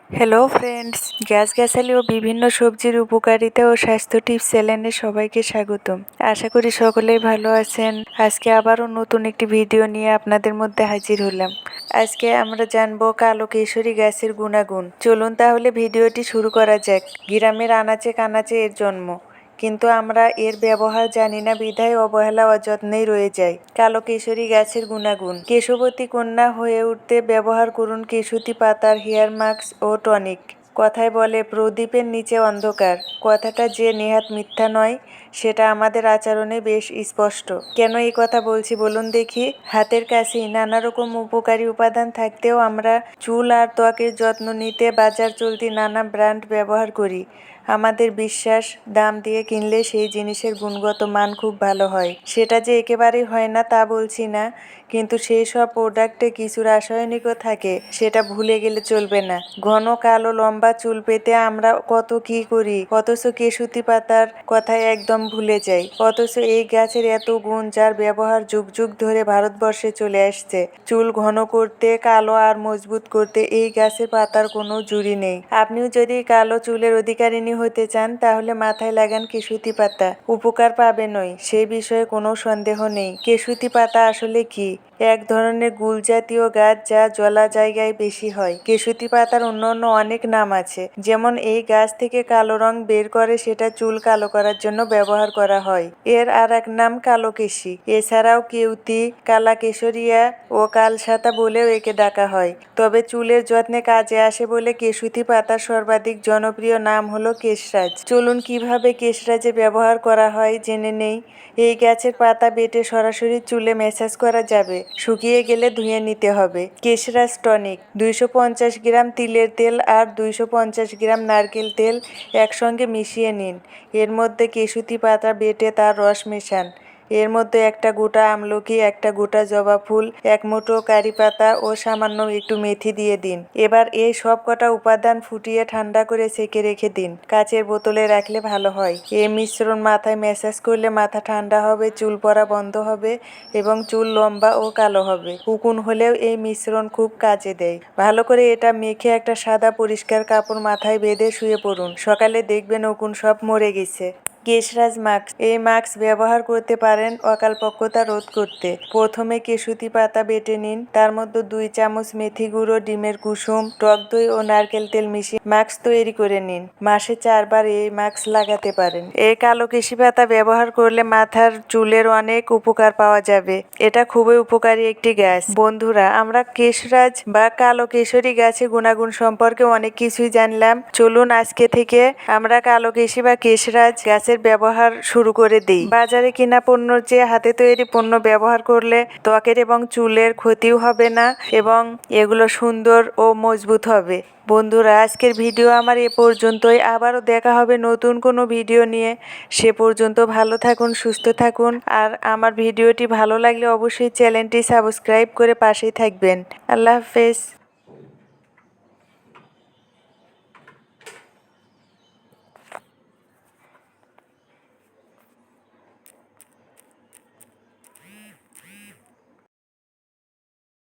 Hello friends, গাছগাছালি ও বিভিন্ন সবজির উপকারিতা ও স্বাস্থ্য টিপস চ্যানেলে সবাইকে স্বাগতম। আশা করি সকলেই ভালো আছেন। আজকে আবারও নতুন একটি ভিডিও নিয়ে আপনাদের মধ্যে হাজির হলাম। আজকে আমরা জানবো কালো কেশরী গাছের গুণাগুণ। চলুন তাহলে ভিডিওটি শুরু করা যাক। গ্রামের আনাচে কানাচে এর জন্ম, কিন্তু আমরা এর ব্যবহার জানি না বিধায় অবহেলা অযত্নেই রয়ে যায়। কালো কেশরী গাছের গুণাগুণ। কেশবতী কন্যা হয়ে উঠতে ব্যবহার করুন কেশুতি পাতার হেয়ার মাস্ক ও টনিক। কথায় বলে প্রদীপের নিচে অন্ধকার, কথাটা যে নেহাত মিথ্যা নয় সেটা আমাদের আচরণে বেশ স্পষ্ট। কেন এই কথা বলছি বলুন দেখি। হাতের কাছেই নানা রকম উপকারী উপাদান থাকতেও আমরা চুল আর ত্বকের যত্ন নিতে বাজার চলতি নানা ব্র্যান্ড ব্যবহার করি। আমাদের বিশ্বাস, দাম দিয়ে কিনলে সেই জিনিসের গুণগত মান খুব ভালো হয়। সেটা যে একেবারেই হয় না তা বলছি না, কিন্তু সেই সব প্রোডাক্টে কিছু রাসায়নিকও থাকে, সেটা ভুলে গেলে চলবে না। ঘন কালো লম্বা চুল পেতে আমরা কত কি করি, অথচ কেশুতি পাতার কথায় একদম ভুলে যাই। অথচ এই গাছের এত গুণ, যার ব্যবহার যুগ যুগ ধরে ভারতবর্ষে চলে আসছে। চুল ঘন করতে, কালো আর মজবুত করতে এই গাছের পাতার কোনো জুড়ি নেই। আপনিও যদি কালো চুলের অধিকারিণী হতে চান তাহলে মাথায় লাগান কেশুতি পাতা। উপকার পাবেনই, সেই বিষয়ে কোনো সন্দেহ নেই। কেশুতি পাতা আসলে কি? এক ধরনের গুল জাতীয় গাছ যা জলা জায়গায় বেশি হয়। কেশুতি পাতার অন্যান্য অনেক নাম আছে, যেমন এই গাছ থেকে কালো রং বের করে সেটা চুল কালো করার জন্য ব্যবহার করা হয়। এর আর এক নাম কালোকেশী। এছাড়াও কেউতি, কালা কেশরিয়া ও কালসাতা বলেও একে ডাকা হয়। তবে চুলের যত্নে কাজে আসে বলে কেশুতি পাতার সর্বাধিক জনপ্রিয় নাম হলো কেশরাজ। চলুন কিভাবে কেশরাজে ব্যবহার করা হয় জেনে নেই। এই গাছের পাতা বেটে সরাসরি চুলে ম্যাসাজ করা যাবে, শুকিয়ে গেলে ধুয়ে নিতে হবে। কেশরাজ টনিক। 250 গ্রাম তিলের তেল আর 250 গ্রাম নারকেল তেল একসঙ্গে মিশিয়ে নিন। এর মধ্যে কেশুতি পাতা বেটে তার রস মেশান। এর মধ্যে একটা গোটা আমলকি, একটা গোটা জবা ফুল, এক মুঠো কারি পাতা ও সামান্য একটু মেথি দিয়ে দিন। এবার এই সব কটা উপাদান ফুটিয়ে ঠান্ডা করে সেঁকে রেখে দিন। কাচের বোতলে রাখলে ভালো হয়। এই মিশ্রণ মাথায় ম্যাসাজ করলে মাথা ঠান্ডা হবে, চুল পড়া বন্ধ হবে এবং চুল লম্বা ও কালো হবে। উকুন হলেও এই মিশ্রণ খুব কাজে দেয়। ভালো করে এটা মেখে একটা সাদা পরিষ্কার কাপড় মাথায় বেঁধে শুয়ে পড়ুন। সকালে দেখবেন উকুন সব মরে গেছে। কেশরাজ মাস্ক। এই মাস্ক ব্যবহার করতে পারেন অকালপক্কতা রোধ করতে। প্রথমে কেশুতি পাতা বেটে নিন, তার মধ্যে 2 চামচ মেথি গুঁড়ো, ডিমের কুসুম, টক দই ও নারকেল তেল মিশিয়ে মাস্ক তৈরি করে নিন। মাসে 4 বার এই মাস্ক লাগাতে পারেন। এই কালো কেশি পাতা ব্যবহার করলে মাথার চুলের অনেক উপকার পাওয়া যাবে। এটা খুবই উপকারী একটি গাছ। বন্ধুরা, আমরা কেশরাজ বা কালো কেশরী গাছের গুণাগুণ সম্পর্কে অনেক কিছুই জানলাম। চলুন আজকে থেকে আমরা কালো কেশি বা কেশরাজ গাছের ব্যবহার শুরু করে দিই। বাজারে কিনা পণ্যর চেয়ে হাতে তৈরি পণ্য ব্যবহার করলে ত্বকের এবং চুলের ক্ষতিও হবে না এবং এগুলো সুন্দর ও মজবুত হবে। বন্ধুরা, আজকের ভিডিও আমার এ পর্যন্তই। আবারও দেখা হবে নতুন কোনো ভিডিও নিয়ে। সে পর্যন্ত ভালো থাকুন, সুস্থ থাকুন। আর আমার ভিডিওটি ভালো লাগলে অবশ্যই চ্যানেলটি সাবস্ক্রাইব করে পাশেই থাকবেন। আল্লাহ হাফেজ।